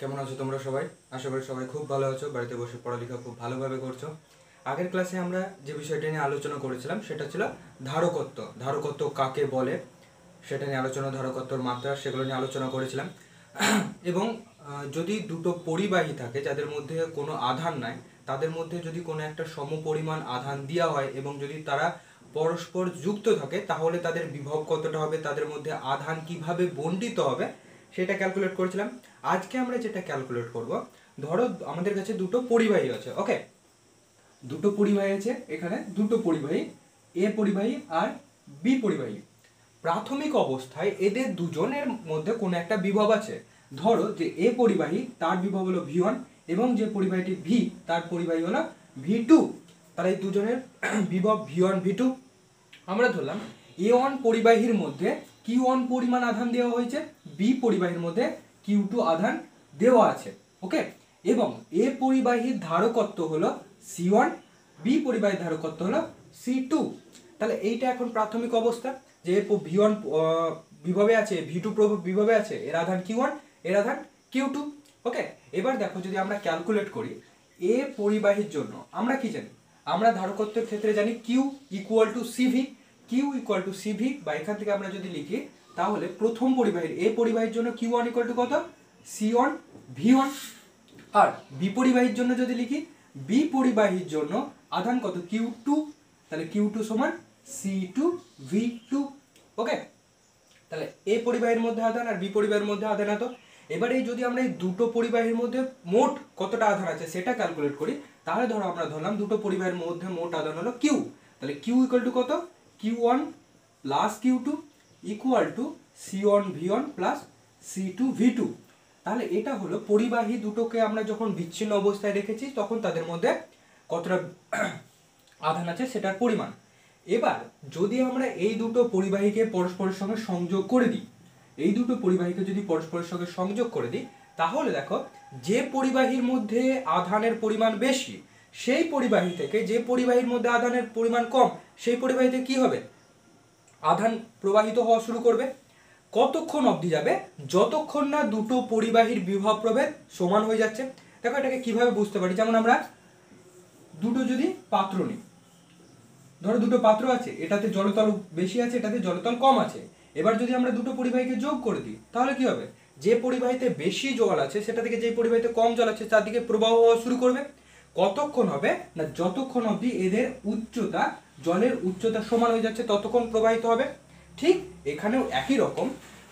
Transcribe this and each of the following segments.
কেমন আছো তোমরা সবাই? আশা করি সবাই খুব ভালো আছো, বাড়িতে বসে পড়ালেখা খুব ভালোভাবে করছো। আগের ক্লাসে আমরা যে বিষয়টা নিয়ে আলোচনা করেছিলাম সেটা ছিল ধারকত্ব। ধারকত্ব কাকে বলে সেটা নিয়ে আলোচনা, ধারকত্বর মাত্রা, সেগুলো নিয়ে আলোচনা করেছিলাম। এবং যদি দুটো পরিবাহী থাকে যাদের মধ্যে কোনো আধান নাই, তাদের মধ্যে যদি কোনো একটা সমপরিমাণ আধান দেওয়া হয় এবং যদি তারা পরস্পর যুক্ত থাকে, তাহলে তাদের বিভব কতটা হবে, তাদের মধ্যে আধান কিভাবে বণ্টিত হবে সেটা ক্যালকুলেট করেছিলাম। আজকে আমরা যেটা ক্যালকুলেট করব, ধরো আমাদের কাছে দুটো পরিবাহী আছে, ওকে, দুটো পরিবাহী আছে, এখানে দুটো পরিবাহী, এ পরিবাহী আর বি পরিবাহী। প্রাথমিক অবস্থায় এদের দুজনের মধ্যে কোনো একটা বিভব আছে। ধরো যে এ পরিবাহী, তার বিভব হলো V1 এবং যে পরিবাহীটি ভি, তার পরিবাহী হলো V2। তাহলে এই দুজনের বিভব V1 V2। আমরা ধরলাম A1 পরিবাহীর মধ্যে Q1 পরিমাণ আধান দেওয়া হয়েছে, বি পরিবাহীর মধ্যে Q2 আধান দেওয়া আছে, ওকে। এবং এ পরিবাহীর ধারকত্ব হলো C1, বি পরিবাহীর ধারকত্ব হলো C2। তাহলে এইটা এখন প্রাথমিক অবস্থা, যে V1 বিভবে আছে, V2 বিভবে আছে, এর আধান Q1, এর আধান Q2, ওকে। এবার দেখো যদি আমরা ক্যালকুলেট করি এ পরিবাহীর জন্য, আমরা কি জানি? আমরা ধারকত্বের ক্ষেত্রে জানি Q equal to CV. Q equal to CV, বা এখান থেকে আমরা যদি লিখি তাহলে প্রথম পরিবাহীর এ পরিবাহীর জন্য Q1 ইকুয়াল টু কত? C1 V1। আর বি পরিবাহীর জন্য যদি লিখি, বি পরিবাহীর জন্য আধান কত? Q2। তাহলে Q2 সমান C2 V2, ওকে। তাহলে এ পরিবাহীর মধ্যে আধান আর বি পরিবাহীর মধ্যে আধান এত। এবারে যদি আমরা এই দুটো পরিবাহীর মধ্যে মোট কতটা আধান আছে সেটা ক্যালকুলেট করি, তাহলে ধরো আমরা ধরলাম দুটো পরিবাহীর মধ্যে মোট আধান হলো Q। তাহলে Q ইকুয়াল টু কত? Q1 plus Q2 equal to C1 V1 plus C2 V2। তাহলে এটা হলো পরিবাহী দুটোকে আমরা যখন বিচ্ছিন্ন অবস্থায় রেখেছি তখন তাদের মধ্যে কতটা আধান আছে সেটার পরিমাণ। এবার যদি আমরা এই দুটো পরিবাহীকে পরস্পরের সঙ্গে সংযোগ করে দিই, এই দুটো পরিবাহীকে যদি পরস্পরের সঙ্গে সংযোগ করে দিই, তাহলে দেখো যে পরিবাহীর মধ্যে আধানের পরিমাণ বেশি সেই পরিবাহী থেকে যে পরিবাহীর মধ্যে আধানের পরিমাণ কম সেই পরিবাহীতে কি হবে? আধান প্রবাহিত হওয়া শুরু করবে। কতক্ষণ অবধি যাবে? যতক্ষণ না দুটো পরিবাহীর বিভব প্রভেদ সমান হয়ে যাচ্ছে। দেখো এটাকে কিভাবে বুঝতে পারি, যেমন আমরা দুটো যদি পাত্র নিই, ধরো দুটো পাত্র আছে, এটাতে জলতল বেশি আছে, এটাতে জলতল কম আছে। এবার যদি আমরা দুটো পরিবাহীকে যোগ করে দিই তাহলে কি হবে? যে পরিবাহীতে বেশি জল আছে সেটা থেকে যে পরিবাহীতে কম জল আছে তার দিকে প্রবাহ হওয়া শুরু করবে। কতক্ষণ হবে না? যতক্ষণ অবধি এদের উচ্চতা, জলের উচ্চতা সমান হয়ে যাচ্ছে ততক্ষণ প্রবাহিত হবে। ঠিক এখানেও একই রকম,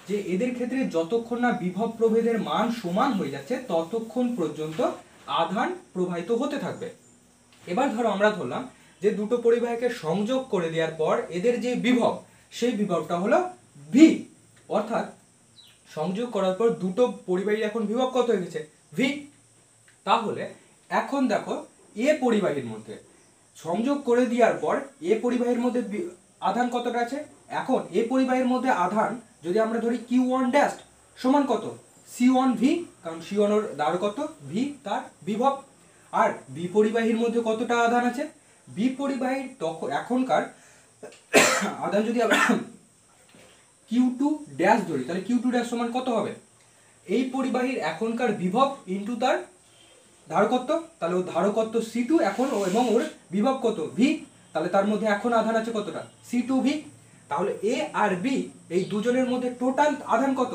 যে এদের ক্ষেত্রে যতক্ষণ না বিভব প্রভেদের মান সমান হয়ে যাচ্ছে ততক্ষণ পর্যন্ত আধান প্রবাহিত হতে থাকবে। এবার ধরো আমরা ধরলাম যে দুটো পরিবাহীকে সংযোগ করে দেওয়ার পর এদের যে বিভব, সেই বিভবটা হলো ভি। অর্থাৎ সংযোগ করার পর দুটো পরিবাহীর এখন বিভব কত হয়ে গেছে? ভি। তাহলে এখন দেখো এ পরিবাহীর মধ্যে সংযোগ করে দেওয়ার পর এ পরিবাহীর মধ্যে আধান কতটা আছে? এখন এ পরিবাহীর মধ্যে আধান যদি আমরা ধরি Q1 ড্যাশ সমান কত? C1 V, কারণ C1 এর দ্বার কত? V তার বিভব। আর বি পরিবাহীর মধ্যে কতটা আধান আছে? বি পরিবাহীর তখন এখনকার আধান যদি আমরা Q2 ড্যাশ ধরি তাহলে Q2 ড্যাশ সমান কত হবে? এই পরিবাহীর এখনকার বিভব ইনটু তার ধারকত্ব, তাহলে ও ধারকত্ব C2 এখন, এবং ওর বিভব কত? V। তাহলে তার মধ্যে এখন আধান আছে কতটা? C2 V। তাহলে এ আর বি এই দুজনের মধ্যে টোটাল আধান কত?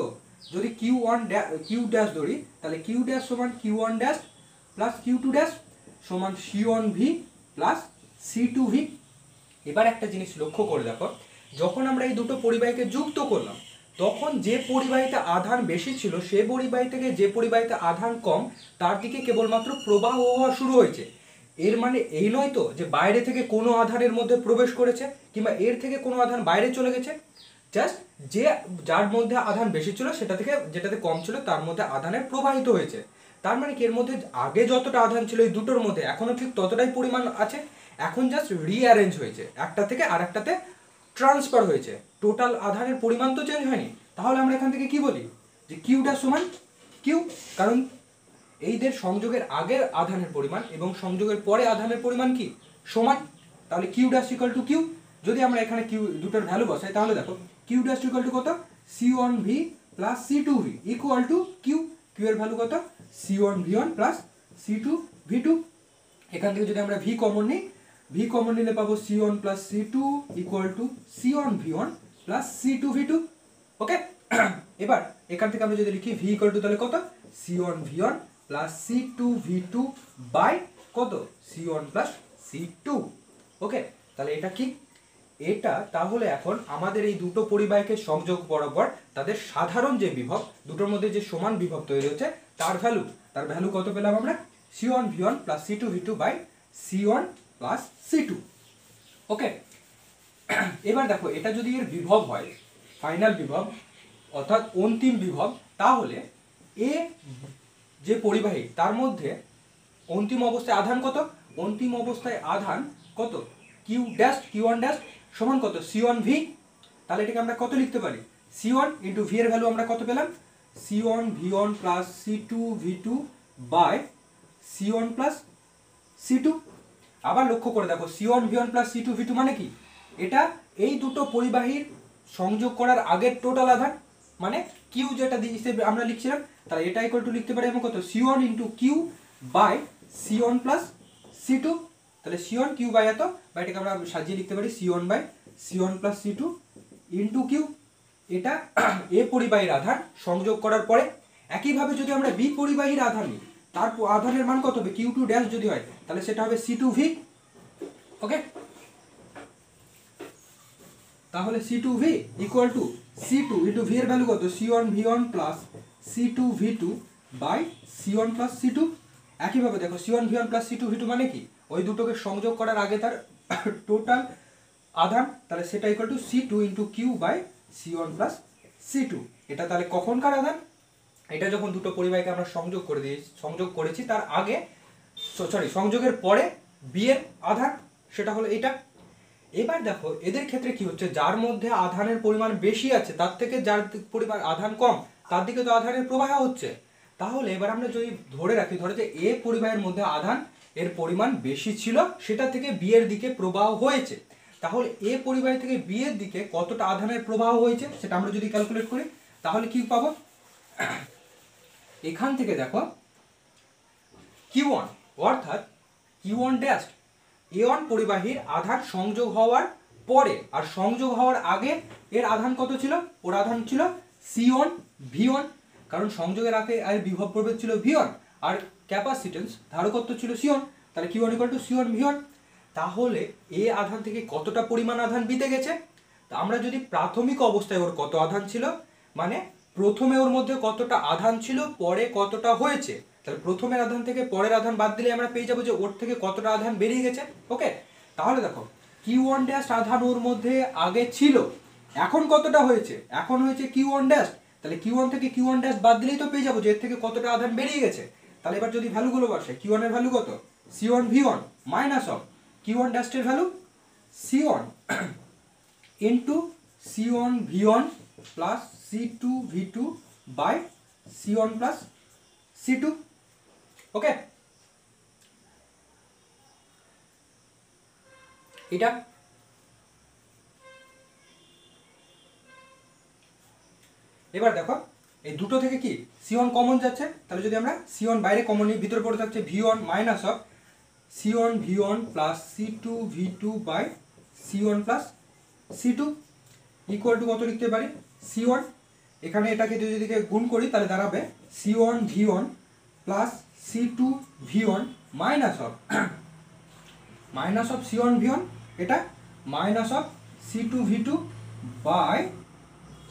যদি Q ড্যাশ ধরি তাহলে Q ড্যাশ সমান Q1 dash plus Q2 dash সমান C1 V plus C2 V। এবার একটা জিনিস লক্ষ্য করে দেখো, যখন আমরা এই দুটো পরিবাহীকে যুক্ত করলাম তখন যে পরিবাহীতে আধান বেশি ছিল সে পরিবাহী থেকে যে পরিবাহীতে আধান কম তার দিকে কেবলমাত্র প্রবাহ হওয়া শুরু হয়েছে। এর মানে এই নয় তো যে বাইরে থেকে কোনো আধানের মধ্যে প্রবেশ করেছে কিংবা এর থেকে কোনো আধান বাইরে চলে গেছে। জাস্ট যে যার মধ্যে আধান বেশি ছিল সেটা থেকে যেটাতে কম ছিল তার মধ্যে আধানের প্রবাহিত হয়েছে। তার মানে কি এর মধ্যে আগে যতটা আধান ছিল এই দুটোর মধ্যে এখনো ঠিক ততটাই পরিমাণ আছে, এখন জাস্ট রিঅ্যারেঞ্জ হয়েছে, একটা থেকে আরেকটাতে ট্রান্সফার হয়েছে, টোটাল আধানের পরিমাণ তো চেঞ্জ হয়নি। তাহলে আমরা এখান থেকে কি বলি? যে কিউটা সমান কিউ, কারণ এইদের সংযোগের আগের আধানের পরিমাণ এবং সংযোগের পরে আধানের পরিমাণ কি সমান। তাহলে Q dash equal to Q. যদি আমরা এখানে কিউ দুটোর ভ্যালু বসাই তাহলে দেখো কিউ ড্যাশ ইকুয়াল টু কত? C1 V plus C2 V equal to Q. Q এর ভ্যালু কত? C1V1 plus C2V2। এখান থেকে যদি আমরা V কমন নিই, V কমন নিলে পাবো C1 plus C2 equal to C1V1 plus C2V2। Okay, এবার এখান থেকে আমরা যদি লিখি V ইকুয়াল টু তাহলে কত, C1V1 প্লাস C2V2 বাই কত, C1 প্লাস C2। ওকে, তাহলে এটা কি, এটা তাহলে এখন আমাদের এই দুটো পরিবাহীকে সংযোগ বরাবর তাদের সাধারণ যে বিভব, দুটোর মধ্যে যে সমান বিভব তৈরি হচ্ছে তার ভ্যালু কত পেলাম আমরা, C1V1 plus C2V2 by C1 plus C2। ওকে, এবার দেখো এটা যদি এর বিভব হয়, ফাইনাল বিভব অর্থাৎ অন্তিম বিভব, তাহলে এ যে পরিবাহী তার মধ্যে অন্তিম অবস্থায় আধান কত, অন্তিম অবস্থায় আধান কত, Q1 ড্যাশ সমান কত, C1V। তাহলে এটাকে আমরা কত লিখতে পারি, C1 ইন্টু V এর ভ্যালু আমরা কত পেলাম, C1V1 plus C2V2 by C1 plus C2। আবার লক্ষ্য করে দেখো C1V1 প্লাস C2V2 মানে কি, এটা এই দুটো পরিবাহীর সংযোগ করার আগের টোটাল আধান, মানে কিউ যেটা হিসেবে আমরা লিখছিলাম, তাহলে এটা ইকুয়াল টু লিখতে পারি আমরা কত, C1 into Q by C1 plus C2। তাহলে C1 কিউ বাই এত, বা এটাকে আমরা সাজিয়ে লিখতে পারি C1 by C1 plus C2 into Q. এটা এ পরিবাহীর আধান সংযোগ করার পরে। একইভাবে যদি আমরা বি পরিবাহীর আধান নিই, তার আধানের মান কত হবে, Q2 ড্যাশ যদি হয় তাহলে সেটা হবে C2V। ওকে, তাহলে C2V equal to C2 into V এর ভ্যালু কত, C1V1 plus C2V2 by C1 plus C2। একইভাবে দেখো C1V1 প্লাস C2V2 মানে কি, ওই দুটোকে সংযোগ করার আগে তার টোটাল আধান, তাহলে সেটা equal to C2 into Q by C1 plus C2। এটা তাহলে কখনকার আধান, এটা যখন দুটো পরিবাহীকে আমরা সংযোগ করেছি তার আগে, সংযোগের পরে বি এর আধান, সেটা হলো এটা। এবার দেখো এদের ক্ষেত্রে কি হচ্ছে, যার মধ্যে আধানের পরিমাণ বেশি আছে তার থেকে যার পরিমাণ আধান কম তার দিকে তো আধানের প্রবাহ হচ্ছে। তাহলে এবার আমরা যদি ধরে রাখি, ধরে যে এ পরিবাহের মধ্যে আধান এর পরিমাণ বেশি ছিল, সেটা থেকে বি এর দিকে প্রবাহ হয়েছে, তাহলে এ পরিবাহী থেকে বি এর দিকে কতটা আধানের প্রবাহ হয়েছে সেটা আমরা যদি ক্যালকুলেট করি তাহলে কি পাবো, এখান থেকে দেখো Q1 অর্থাৎ Q1 ড্যাশ A1 পরিবাহীর আধান সংযোগ হওয়ার পরে আর সংযোগ হওয়ার আগে এর আধান কত ছিল, ওর আধান ছিল C1V1, কারণ সংযোগের আগে এর বিভব প্রভেদ ছিল V1 আর ক্যাপাসিটেন্স ধারকত্ব ছিল C1, তাহলে Q1 ইকুয়াল টু C1V1। তাহলে এ আধান থেকে কতটা পরিমাণ আধান বিতে গেছে, তা আমরা যদি প্রাথমিক অবস্থায় ওর কত আধান ছিল, মানে প্রথমে ওর মধ্যে কতটা আধান ছিল পরে কতটা হয়েছে, তাহলে প্রথমের আধান থেকে পরের আধান বাদ দিলে আমরা পেয়ে যাবো যে ওর থেকে কতটা আধান বেরিয়ে গেছে। ওকে, তাহলে দেখো Q1 ড্যাশ আধান ওর মধ্যে আগে ছিল, এখন কতটা হয়েছে, এখন হয়েছে Q1 ড্যাশ, তাহলে Q1 থেকে Q1 ড্যাশ বাদ দিলেই তো পেয়ে যাবো যে এর থেকে কতটা আধান বেরিয়ে গেছে। তাহলে এবার যদি ভ্যালুগুলো বসে, Q1 এর ভ্যালু কত, C1V1 minus of Q1 dash এর value C1 into C1V1 plus C2V2 by C1 plus C2। Okay, এটা এবার দেখো এই দুটো থেকে কি C1 কমন যাচ্ছে, তাহলে যদি আমরা C1 বাইরে কমন নিই, ভিতরে পড়ে থাকছে V1 minus of C1V1 plus C2V2 by C1 plus C2 equal to কত লিখতে পারি, C1, এখানে এটাকে যদি গুণ করি তাহলে দাঁড়াবে C1V1 plus C2V1 minus of C1V1, এটা minus of C2V2 by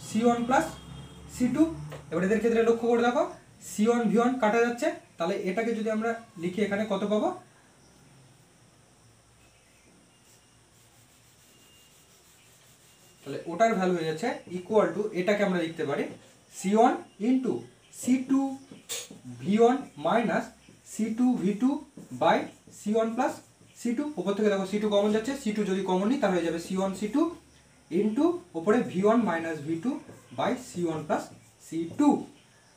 C1 plus C2। এবার এদের ক্ষেত্রে লক্ষ্য করে দেখো C1V1 কাটা যাচ্ছে, তাহলে এটাকে যদি আমরা লিখি এখানে কত পাবো, তাহলে ওটার ভ্যালু হয়ে যাচ্ছে ইকুয়াল টু, এটাকে আমরা লিখতে পারি C1 into C2V1 minus C2V2 by C1 plus C2। উপর থেকে দেখো C2 কমন যাচ্ছে, C2 যদি কমন নিই তাহলে হয়ে যাবে C1 C2 ইন্টু উপরে V1 minus V2 by C1 plus C2।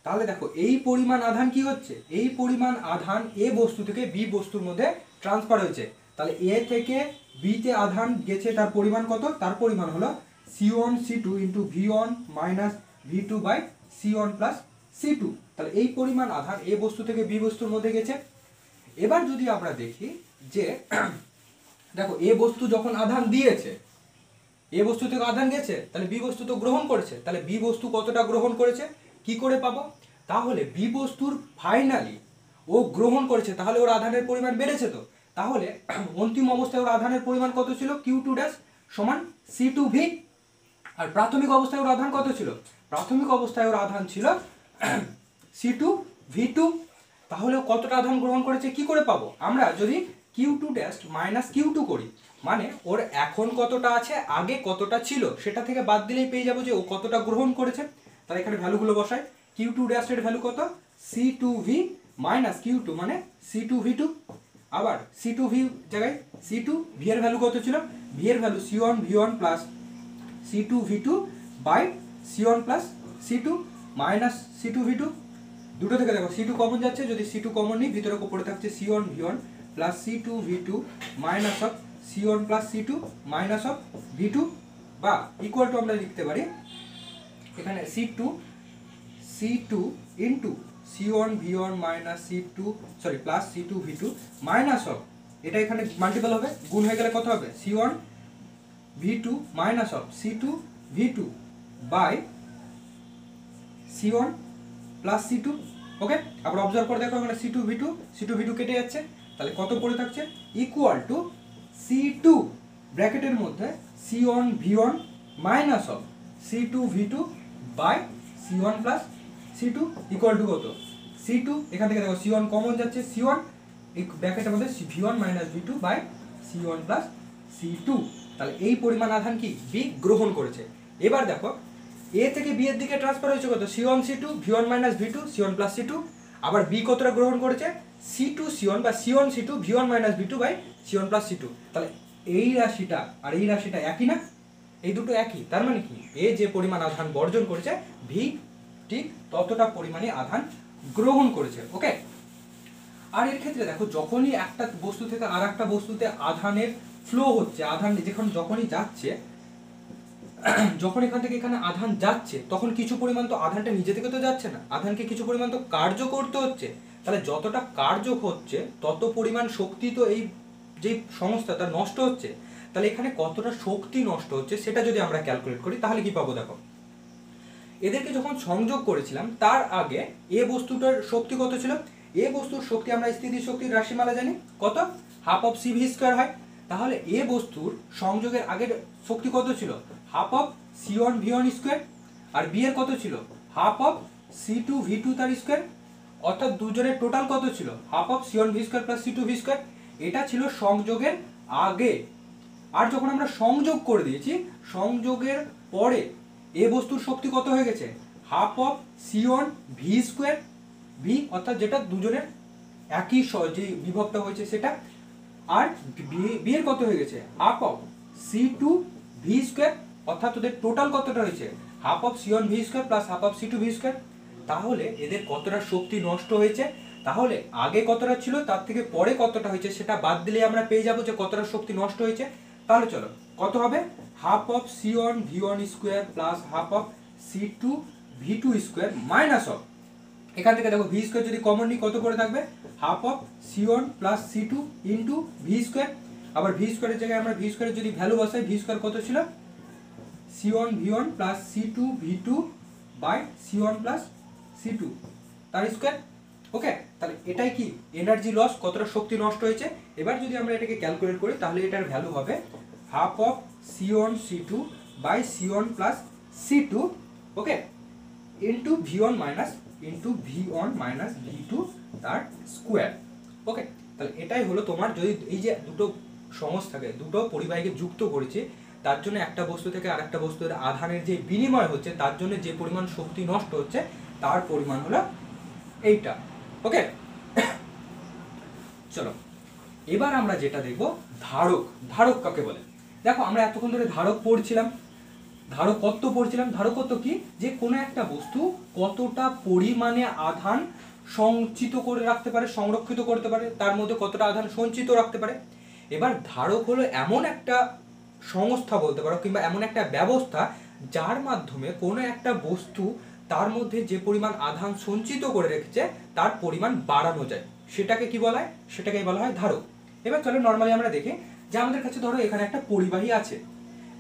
তাহলে দেখো এই পরিমাণ আধান কি হচ্ছে, এই পরিমাণ আধান এ বস্তু থেকে বি বস্তুর মধ্যে ট্রান্সফার হয়েছে, তাহলে এ থেকে বি তে আধান গেছে তার পরিমাণ কত, তার পরিমাণ হলো C1 C2 into V1 minus V2 by C1 plus C2। তাহলে এই পরিমাণ আধান এ বস্তু থেকে বি বস্তুর মধ্যে গেছে। এবার যদি আমরা দেখি যে দেখো এ বস্তু যখন আধান দিয়েছে, এ বস্তু থেকে আধান গেছে, তাহলে বি বস্তু তো গ্রহণ করেছে, তাহলে বি বস্তু কতটা গ্রহণ করেছে কি করে পাবো? তাহলে বি বস্তুর ফাইনালি ও গ্রহণ করেছে, তাহলে ওর আধানের পরিমাণ বেড়েছে। তো তাহলে অন্তিম অবস্থায় ওর আধানের পরিমাণ কত ছিল? Q2 ড্যাশ সমান C2V। আর প্রাথমিক অবস্থায় ওর আধান কত ছিল? প্রাথমিক অবস্থায় ওর আধান ছিল C2V2। তাহলে ও কতটা আধান গ্রহণ করেছে কি করে পাবো? আমরা যদি Q2 ড্যাশ মাইনাস Q2 করি, মানে ওর এখন কতটা আছে আগে কতটা ছিল সেটা থেকে বাদ দিলেই পেয়ে যাবো যে ও কতটা গ্রহণ করেছে। তাহলে এখানে ভ্যালুগুলো বসাই। Q2 ড্যাশ এর ভ্যালু কত? C2V মাইনাস Q2 মানে C2V2। আবার C2V জায়গায় C2V এর ভ্যালু কত ছিল? V এর value C1V1 plus C2V2 by C1 plus C2 minus C2V2। দুটো থেকে দেখো C2 কমন যাচ্ছে, যদি C2 কমন নিই ভিতরে পড়ে থাকছে C1V1 plus C2V2 minus of C1 plus C2 minus of V2 বা ইকুয়াল টু আমরা লিখতে পারি এখানে C2 into C1V1 minus C2 sorry plus C2V2 minus of, এটা এখানে মাল্টিপল হবে, গুণ হয়ে গেলে কত হবে? C1V2 minus of C2V2 by C1 plus C2। Okay, আবার অবজার্ভ করে দেখো এখানে C2V2 কেটে যাচ্ছে, তাহলে কত পড়ে থাকছে? ইকুয়াল টু C2 ব্র্যাকেটের মধ্যে C1V1 minus of C2V2 by C1 plus C2 equal to কত? C2 এখান থেকে দেখো C1 কমন যাচ্ছে, C1 এই ব্র্যাকেটের মধ্যে V1 minus V2 by C1 plus C2। তাহলে এই পরিমাণ আধান কি বি গ্রহণ করেছে। এবার দেখো এ থেকে বি এর দিকে ট্রান্সফার হয়েছে কত? C1 C2 V1 minus V2 C1 plus C2। আবার বি কতটা গ্রহণ করেছে? C2 C1 বা C1 C2 V1 minus V2 by C1 plus C2। তাহলে এই রাশিটা আর এই রাশিটা একই না? এই দুটো একই, তার মানে কি এ যে পরিমাণ আধান বর্জন করেছে ভি ঠিক ততটা পরিমাণে আধান গ্রহণ করেছে। ওকে, আর এর ক্ষেত্রে দেখো যখনই একটা বস্তু থেকে আর একটা বস্তুতে আধানের ফ্লো হচ্ছে, আধান যখনই যাচ্ছে, যখন এখান থেকে এখানে আধান যাচ্ছে তখন কিছু পরিমাণ তো আধানটা নিজে থেকে তো যাচ্ছে না, আধানকে কিছু পরিমাণ তো কার্য করতে হচ্ছে। তাহলে যতটা কার্য হচ্ছে তত পরিমাণ শক্তি তো এই যে সংস্থাটা নষ্ট হচ্ছে। তাহলে এখানে কতটা শক্তি নষ্ট হচ্ছে সেটা যদি আমরা ক্যালকুলেট করি তাহলে কি পাবো? দেখো এদেরকে যখন সংযোগ করেছিলাম তার আগে এ বস্তুটার শক্তি কত ছিল? এ বস্তুর শক্তি আমরা স্থিতি শক্তির রাশিমালা জানি কত? হাফ অফ CV স্কয়ার হয়। তাহলে এ বস্তুর সংযোগের আগের শক্তি কত ছিল? Half of C1 V1 square. আর বি এর কত ছিল? হাফ অফ C2 V2 তার স্কয়ার। অর্থাৎ দুজনের টোটাল কত ছিল? Half of C1 V square plus C2 V square. এটা ছিল সংযোগের আগে। আর যখন আমরা সংযোগ করে দিয়েছি, সংযোগের পরে এ বস্তুর শক্তি কত হয়ে গেছে? Half of C1 V square V, অর্থাৎ যেটা দুজনের একই যে বিভবটা হয়েছে সেটা। আর বি এর কত হয়ে গেছে? Half of C2 V square, অর্থাৎ ওদের টোটাল কতটা হয়েছে? Half of C1 V square plus half of C2 V square. তাহলে এদের কতটা শক্তি নষ্ট হয়েছে, তাহলে আগে কতটা ছিল তার থেকে পরে কতটা হয়েছে সেটা বাদ দিলে আমরা পেয়ে যাবো যে কতটা শক্তি নষ্ট হয়েছে। তাহলে চলো কত হবে? Half of C1 V1 square plus half of C2 V2 square minus of, এখান থেকে দেখো ভি স্কয়ার যদি কমন নিই কত করে থাকবে? Half of C1 plus C2 into V square. আবার ভি স্কয়ারের জায়গায় আমরা ভি স্কয়ারের যদি ভ্যালু বসাই, ভি স্কয়ার কত ছিল? C1 V1 plus C2 V2 by C1 plus C2 তার স্কয়ার। ওকে, তাহলে এটাই কি এনার্জি লস, কতটা শক্তি নষ্ট হয়েছে। এবার যদি আমরা এটাকে ক্যালকুলেট করি তাহলে এটার ভ্যালু হবে half of C1 C2 by C1 plus C2 okay into V1 minus V2 তার স্কোয়ার। ওকে, তাহলে এটাই হলো তোমার, যদি এই যে দুটো সংস্থাকে দুটো পরিবাহীকে যুক্ত করেছে তার জন্য একটা বস্তু থেকে আরেকটা বস্তুর আধানের যে বিনিময় হচ্ছে তার জন্য যে পরিমাণ শক্তি নষ্ট হচ্ছে তার পরিমাণ হলো এইটা। ওকে, চলো এবার আমরা যেটা দেখব ধারক। ধারক কাকে বলে? দেখো আমরা এতক্ষণ ধরে ধারক পড়ছিলাম, ধারকত্ব পড়ছিলাম। ধারকত্ব কি? যে কোনো একটা বস্তু কতটা পরিমাণে আধান সঞ্চিত করে রাখতে পারে, সংরক্ষিত করতে পারে, তার মধ্যে কতটা আধান সঞ্চিত রাখতে পারে। এবার ধারক হলো এমন একটা সংস্থা বলতে পারো কিংবা এমন একটা ব্যবস্থা যার মাধ্যমে কোনো একটা বস্তু তার মধ্যে যে পরিমাণ আধান সঞ্চিত করে রেখেছে তার পরিমাণ বাড়ানো যায়, সেটাকে কি বলা হয়? সেটাকে বলা হয় ধারক। এবার চলো নর্মালি আমরা দেখি যে আমাদের কাছে ধরো এখানে একটা পরিবাহী আছে,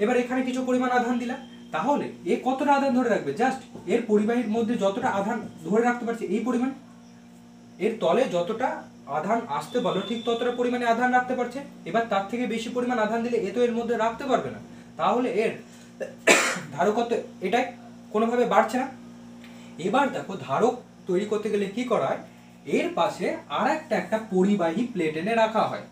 এবার এখানে কিছু পরিমাণ আধান দিলাম, তাহলে এ কতটা আধান ধরে রাখবে? জাস্ট এর পরিবাহীর মধ্যে যতটা আধান ধরে রাখতে পারছে এই পরিমাণ, এর তলে যতটা আধান আসতে বলো ঠিক ততটা পরিমাণে আধান রাখতে পারছে। এবার তার থেকে বেশি পরিমাণ আধান দিলে এ তো এর মধ্যে রাখতে পারবে না, তাহলে এর ধারকত্ব এটাই কোনোভাবে বাড়ছে না। এবার দেখো ধারক তৈরি করতে গেলে কি করা হয়, এর পাশে আর একটা পরিবাহী প্লেট এনে রাখা হয়।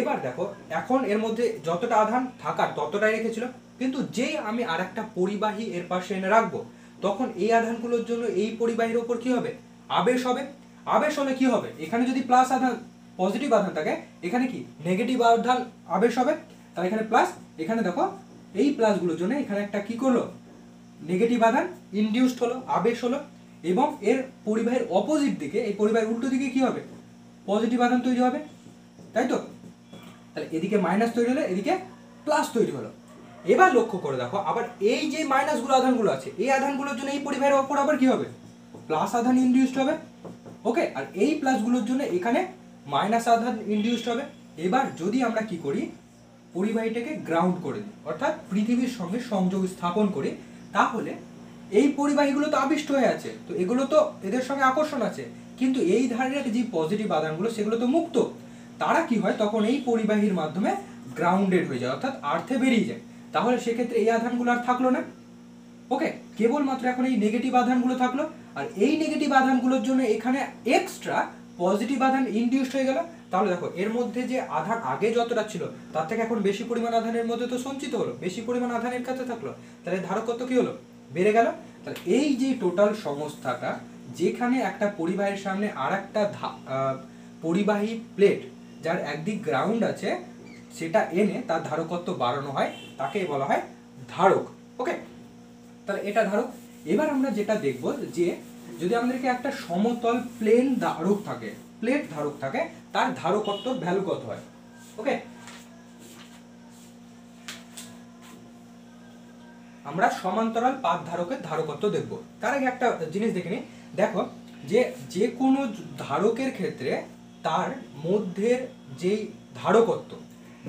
এবার দেখো এখন এর মধ্যে যতটা আধান থাকার ততটাই রেখেছিল, কিন্তু যেই আমি আর একটা পরিবাহী এর পাশে এনে রাখবো তখন এই আধানগুলোর জন্য এই পরিবাহীর ওপর কি হবে? আবেশ হবে। আবেশ হলে কি হবে? এখানে যদি প্লাস আধান পজিটিভ আধান থাকে, এখানে কি নেগেটিভ আধান আবেশ হবে। তাহলে এখানে প্লাস, এখানে দেখো এই প্লাসগুলোর জন্য এখানে একটা কি করলো? নেগেটিভ আধান ইনডিউসড হলো, আবেশ হলো। এবং এর পরিবাহীর অপোজিট দিকে, এই পরিবাহীর উল্টো দিকে কি হবে? পজিটিভ আধান তৈরি হবে, তাই তো? তাহলে এদিকে মাইনাস তৈরি হলো, এদিকে প্লাস তৈরি হলো। এবার লক্ষ্য করে দেখো আবার এই যে মাইনাসগুলো আধানগুলো আছে, এই আধানগুলোর জন্য এই পরিবাহীর ওপর আবার কি হবে? প্লাস আধান ইনডিউসড হবে। ওকে, আর এই প্লাসগুলোর জন্য এখানে মাইনাস আধান ইনডিউসড হবে। এবার যদি আমরা কি করি, পরিবাহীটাকে গ্রাউন্ড করে দিই, অর্থাৎ পৃথিবীর সঙ্গে সংযোগ স্থাপন করি, তাহলে এই পরিবাহীগুলো তো আবিষ্ট হয়ে আছে, তো এগুলো তো এদের সঙ্গে আকর্ষণ আছে, কিন্তু এই ধারের যে পজিটিভ আধানগুলো সেগুলো তো মুক্ত। তারা কি হয় তখন এই পরিবাহীর মাধ্যমে গ্রাউন্ডেড হয়ে যায়, অর্থাৎ আর্থে বেরিয়ে যায়। তাহলে সেক্ষেত্রে এই আধানগুলো আর থাকলো না। ওকে, কেবলমাত্র এখন এই নেগেটিভ আধানগুলো থাকলো, আর এই নেগেটিভ আধানগুলোর জন্য এখানে এক্সট্রা পজিটিভ আধান ইনডিউসড হয়ে গেল। তাহলে দেখো এর মধ্যে যে আধান আগে যতটা ছিল তার থেকে এখন বেশি পরিমাণ আধানের মধ্যে তো সঞ্চিত হলো, বেশি পরিমাণ আধানের কাছে থাকলো, তাহলে ধারকত্ব কি হলো? বেড়ে গেল। তাহলে এই যে টোটাল সংস্থাটা, যেখানে একটা পরিবাহীর সামনে আর একটা পরিবাহী প্লেট যার একদিক গ্রাউন্ড আছে সেটা এনে তার ধারকত্ব বাড়ানো হয়, তাকে বলা হয় ধারক। ওকে, তাহলে এটা ধারক। এবার আমরা যেটা দেখব যে যদি আমাদেরকে একটা সমতল প্লেন ধারক থাকে, প্লেট ধারক থাকে, তার ধারকত্ব ভ্যালু কত হয়? ওকে, আমরা সমান্তরাল পাত ধারকের ধারকত্ব দেখব। তার আগে একটা জিনিস দেখে নিই। দেখো যে কোনো ধারকের ক্ষেত্রে তার মধ্যের যেই ধারকত্ব,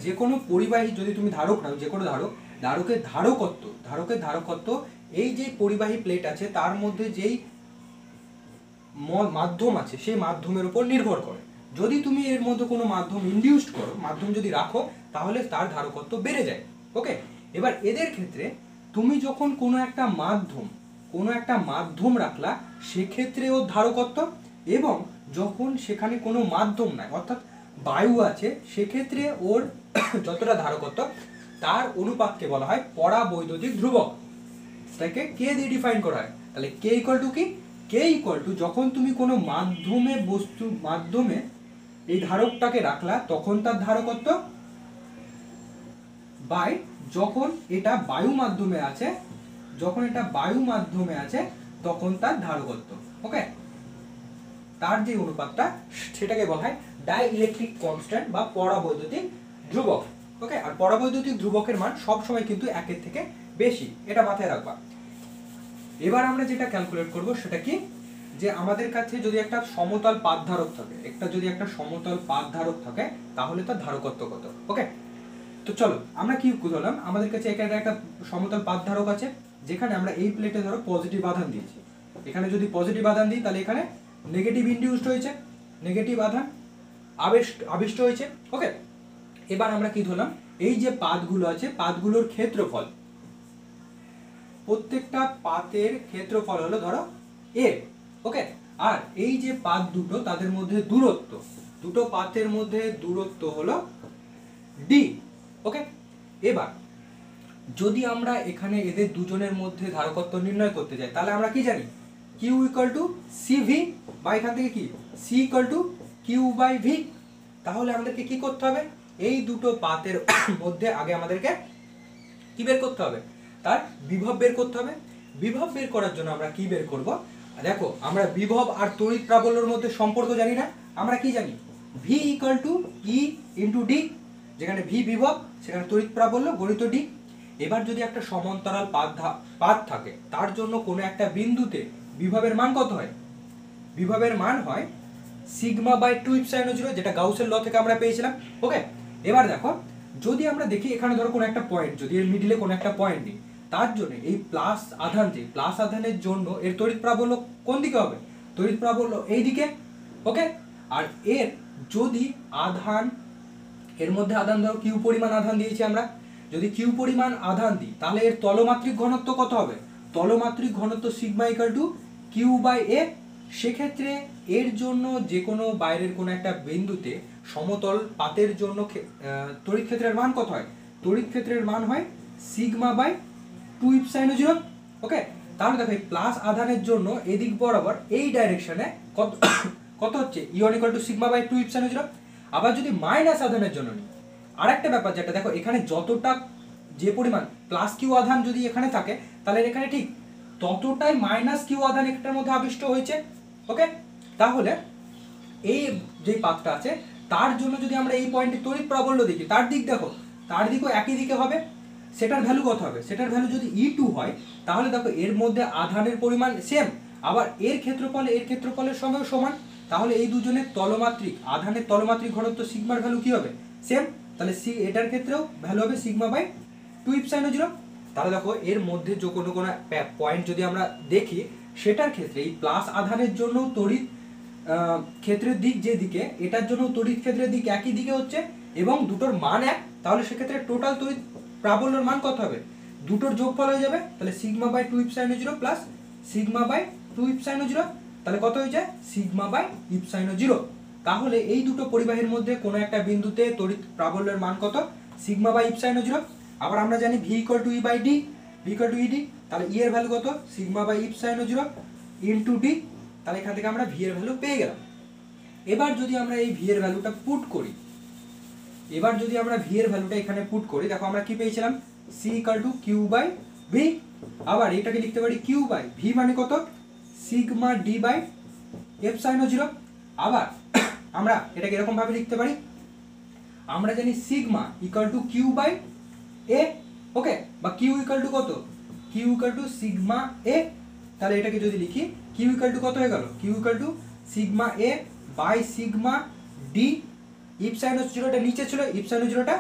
যে কোনো পরিবাহী যদি তুমি ধারক নাও, যে কোনো ধারকের ধারকত্ব এই যে পরিবাহী প্লেট আছে তার মধ্যে যেই মাধ্যম আছে সেই মাধ্যমের উপর নির্ভর করে। যদি তুমি এর মধ্যে কোনো মাধ্যম ইনডিউসড করো, মাধ্যম যদি রাখো, তাহলে তার ধারকত্ব বেড়ে যায়। ওকে, এবার এদের ক্ষেত্রে তুমি যখন কোনো একটা মাধ্যম রাখলা সেক্ষেত্রে ওর ধারকত্ব, এবং যখন সেখানে কোনো মাধ্যম নাই অর্থাৎ বায়ু আছে সেক্ষেত্রে ওর যতটা ধারকত্ব তার অনুপাতকে বলা হয় পরাবৈদ্যুতিক ধ্রুবক। তাকে কে দিয়ে ডিফাইন করা হয়। তাহলে কে ইকুয়াল টু কি? কে ইকুয়াল টু যখন তুমি কোনো মাধ্যমে এই ধারকটাকে রাখলা তখন তার ধারকত্ব, বাই যখন এটা বায়ু মাধ্যমে আছে তখন তার ধারকত্ব। ওকে, তার যে অনুপাতটা সেটাকে বলা হয় ডাইইলেকট্রিক কনস্ট্যান্ট বা পরাবৈদ্যুতিক ধ্রুবক। ওকে, আর পরাবৈদ্যুতিক ধ্রুবকের মান সব সময় কিন্তু একের থেকে বেশি, এটা মাথায় রাখবা। এবার আমরা যেটা ক্যালকুলেট করব সেটা কি, যে আমাদের কাছে যদি একটা সমতল পাত ধারক থাকে, তাহলে তার ধারকত্ব কত। ওকে, তো চলো আমরা কি করলাম, আমাদের কাছে এখানে একটা সমতল পাত ধারক আছে যেখানে আমরা এই প্লেটে ধরো পজিটিভ আধান দিয়েছি, এখানে যদি পজিটিভ আধান দিই তাহলে এখানে নেগেটিভ ইনডিউসড হয়েছে, নেগেটিভ আধান আবিষ্ট হয়েছে। ওকে, এবার আমরা কি ধরলাম, এই যে পাতগুলো আছে পাতগুলোর ক্ষেত্রফল, প্রত্যেকটা পাতের ক্ষেত্রফল হলো ধরো a। ওকে, আর এই যে পাত দুটো তাদের মধ্যে দূরত্ব, দুটো পাতের মধ্যে দূরত্ব হলো d। ওকে, এবার যদি আমরা এখানে এদের দুজনের মধ্যে ধারকত্ব নির্ণয় করতে যাই তাহলে আমরা কি জানি, q ইকুয়াল টু cv, বা এখান থেকে কি c equal to q by v। তাহলে আমাদেরকে কি করতে হবে, এই দুটো পাতের মধ্যে আগে আমাদেরকে কি বের করতে হবে, তার বিভব বের করতে হবে। বিভব বের করার জন্য আমরা কি বের করব, দেখো আমরা বিভব আর তড়িৎ প্রাবল্যের মধ্যে সম্পর্ক জানি না, আমরা কি জানি v equal two e into d, যেখানে v বিভব সেখানে তড়িৎ প্রাবল্য গণিত d। এবার যদি একটা সমান্তরাল পাত থাকে তার জন্য কোনো একটা বিন্দুতে বিভবের মান কত হয়? বিভবের মান হয় সিগমা বাই 2 ইপসাইলন 0, যেটা গাউসের ল থেকে আমরা পেয়েছিলাম। ওকে, এবার দেখো যদি আমরা দেখি এখানে ধরো কোনো একটা পয়েন্ট, যদি এর মিডিলে কোনো একটা পয়েন্ট নেই, তার জন্য এই প্লাস আধান, যে প্লাস আধানের জন্য এর তড়িৎ প্রাবল্য কোন দিকে হবে? তড়িৎ প্রাবল্য এই দিকে। ওকে, আর এর যদি আধান, এর মধ্যে আধান ধরো কিউ পরিমাণ আধান দিয়েছি আমরা, যদি কিউ পরিমাণ আধান দিই তাহলে এর তলমাত্রিক ঘনত্ব কত হবে? তলমাত্রিক ঘনত্ব sigma equal to Q by A. সেক্ষেত্রে এর জন্য যে কোনো বাইরের কোনো একটা বিন্দুতে সমতল পাতের জন্য তড়িৎ ক্ষেত্রের মান কত হয়? তড়িৎ ক্ষেত্রের মান হয় সিগমা বাই 2 ইপসাইলন 0। ওকে, তাহলে দেখো এই প্লাস আধানের জন্য এদিক বরাবর এই ডাইরেকশনে কত কত হচ্ছে? E one equal to sigma by 2 epsilon 0। আবার যদি মাইনাস আধানের জন্য নিই, আরেকটা ব্যাপার যেটা দেখো, এখানে যতটা যে পরিমাণ প্লাস কিউ আধান যদি এখানে থাকে, তাহলে এখানে ঠিক ততটাই মাইনাস কিউ আধান একটার মধ্যে আবিষ্ট হয়েছে। ওকে, তাহলে এই যে পাতটা আছে তার জন্য যদি আমরা এই পয়েন্টে তড়িৎ প্রাবল্য দেখি, তার দিক দেখো, তার দিকও একই দিকে হবে। সেটার ভ্যালু কত হবে? সেটার ভ্যালু যদি E2 হয়, তাহলে দেখো এর মধ্যে আধানের পরিমাণ সেম, আবার এর ক্ষেত্রফলের সঙ্গেও সমান। তাহলে এই দুজনের তলমাত্রিক আধানের তলমাত্রিক ঘনত্ব সিগমার ভ্যালু কি হবে? সেম। তাহলে এটার ক্ষেত্রেও ভ্যালু হবে সিগমা বাই 2 ইপসাইলন 0। তাহলে দেখো এর মধ্যে যে কোনো পয়েন্ট যদি আমরা দেখি, সেটার ক্ষেত্রে এই প্লাস আধানের জন্য তড়িৎ ক্ষেত্রের দিক যেদিকে, এটার জন্য তড়িৎ ক্ষেত্রের দিক একই দিকে হচ্ছে এবং দুটোর মান এক। তাহলে সেক্ষেত্রে টোটাল তড়িৎ প্রাবল্যের মান কত হবে? দুটোর যোগফল হয়ে যাবে। তাহলে sigma by 2 epsilon 0 plus sigma by 2 epsilon 0, তাহলে কত হয়ে যায়? Sigma by epsilon 0। তাহলে এই দুটো পরিবাহীর মধ্যে কোনো একটা বিন্দুতে তড়িৎ প্রাবল্যের মান কত? Sigma by epsilon 0। আবার আমরা জানি V equal to E by D, V equal to E D. তাহলে ই এর ভ্যালু কত? Sigma by epsilon 0 into D. তাহলে এখান থেকে আমরা ভি এর ভ্যালু পেয়ে গেলাম। এবার যদি আমরা এই ভি এর ভ্যালুটা পুট করি, এখানে পুট করি, দেখো আমরা কি পেয়েছিলাম? C equal to Q by V. আবার এটাকে লিখতে পারি কিউ বাই ভি, মানে কত? Sigma D by epsilon 0। আবার আমরা এটাকে এরকম ভাবে লিখতে পারি, আমরা জানি sigma equal to Q by A. Okay, বা কিউ ইকুয়াল টু কত? Q equal to sigma A. তাহলে এটাকে যদি লিখি, কিউ ইকুয়াল টু কত হয়ে গেল? Q equal to sigma A by sigma D. Epsilon 0টা নিচে ছিল, ইপসাইলন 0টা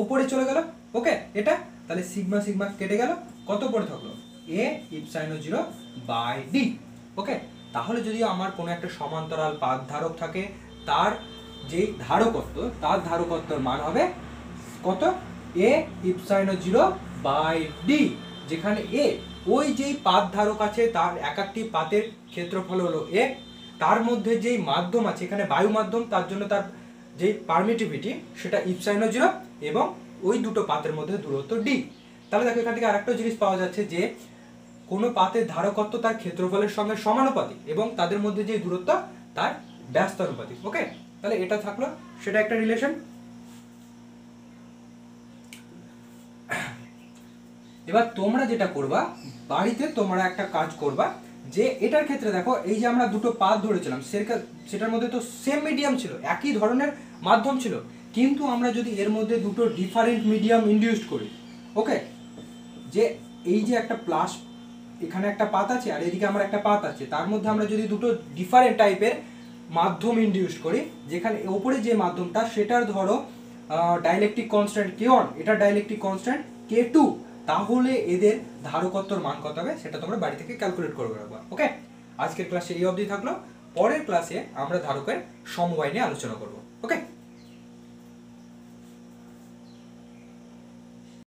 উপরে চলে গেল। ওকে, এটা তাহলে সিগমা সিগমা কেটে গেল, কত পড়ে থাকলো? এ ইপসাইলন 0 বাই ডি। ওকে, তাহলে যদি আমার কোনো একটা সমান্তরাল পাত ধারক থাকে, তার যে ধারকত্ব, তার ধারকত্বের মান হবে কত? এ ইপসাইলন 0 বাই ডি। যেখানে এ ওই যেই পাত ধারক আছে তার এক একটি পাতের ক্ষেত্রফল হলো এ, তার মধ্যে যেই মাধ্যম আছে এখানে বায়ু মাধ্যম, তার জন্য তার যে পারমিটিভিটি সেটা ইপসাইলন 0 এবং ওই দুটো পাতের মধ্যে দূরত্ব ডি। তাহলে দেখো এখান থেকে আরেকটা জিনিস পাওয়া যাচ্ছে যে কোনো পাতের ধারকত্ব তার ক্ষেত্রফলের সঙ্গে সমানুপাতিক এবং তাদের মধ্যে যে দূরত্ব তার ব্যস্তানুপাতিক। ওকে, তাহলে এটা থাকলো, সেটা একটা রিলেশন। এবার তোমরা যেটা করবা, বাড়িতে তোমরা একটা কাজ করবা, যে এটার ক্ষেত্রে দেখো এই যে আমরা দুটো পাত ধরেছিলাম, সেটার মধ্যে তো সেম মিডিয়াম ছিল, একই ধরনের মাধ্যম ছিল, কিন্তু আমরা যদি এর মধ্যে দুটো ডিফারেন্ট মিডিয়াম ইনডিউসড করি, ওকে, যে এই যে একটা প্লাস এখানে একটা পাত আছে আর এদিকে আমার একটা পাত আছে, তার মধ্যে আমরা যদি দুটো ডিফারেন্ট টাইপের মাধ্যম ইনডিউসড করি, যেখানে ওপরে যে মাধ্যমটা সেটার ধরো ডাইলেকট্রিক কনস্ট্যান্ট K1, এটা ডাইলেকট্রিক কনস্ট্যান্ট K2, তাহলে এদের ধারকত্বর মান কত হবে সেটা তোমরা বাড়ি থেকে ক্যালকুলেট করে রাখবা। ওকে, আজকের ক্লাসে এই অবধি থাকলো। পরের ক্লাসে আমরা ধারকের সমবায় নিয়ে আলোচনা করব। ওকে।